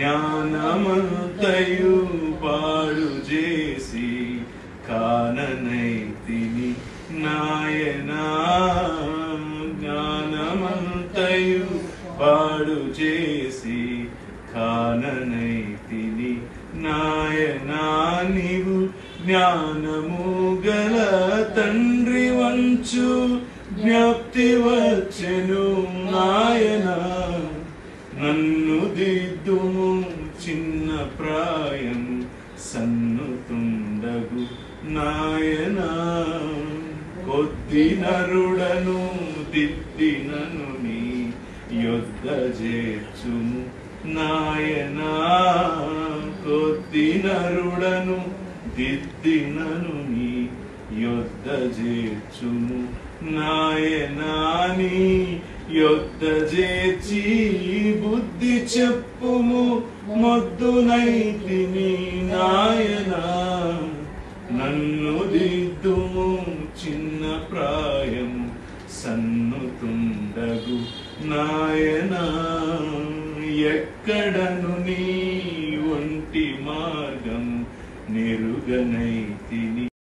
జ్ఞానమంతయు పాడు చేసి కాననైతిని నాయనా. జ్ఞానమంతయు పాడు చేసి కాననైతిని నాయనా. నీవు జ్ఞానము గల తండ్రి వంచు జ్ఞప్తి వచ్చెను నాయనా. నన్ను దిద్దుము చిన్న ప్రాయం సన్నుతుండగు నాయనా. కొద్ది నరుడను దిద్దినను నీ యొద్ద చేర్చుము నాయనా. కొద్ది నరుడను దిద్దినను నీ యొద్ద చేర్చుము నాయనా. నీ యొద్ద చేర్చి బుద్ధి చెప్పుము మొద్దునైతిని నాయనా. నన్ను దిద్దుము చిన్న ప్రాయం సన్నుతుండగు నాయనా. ఎక్కడను నీ ఒంటి మార్గం నెరుగనైతిని.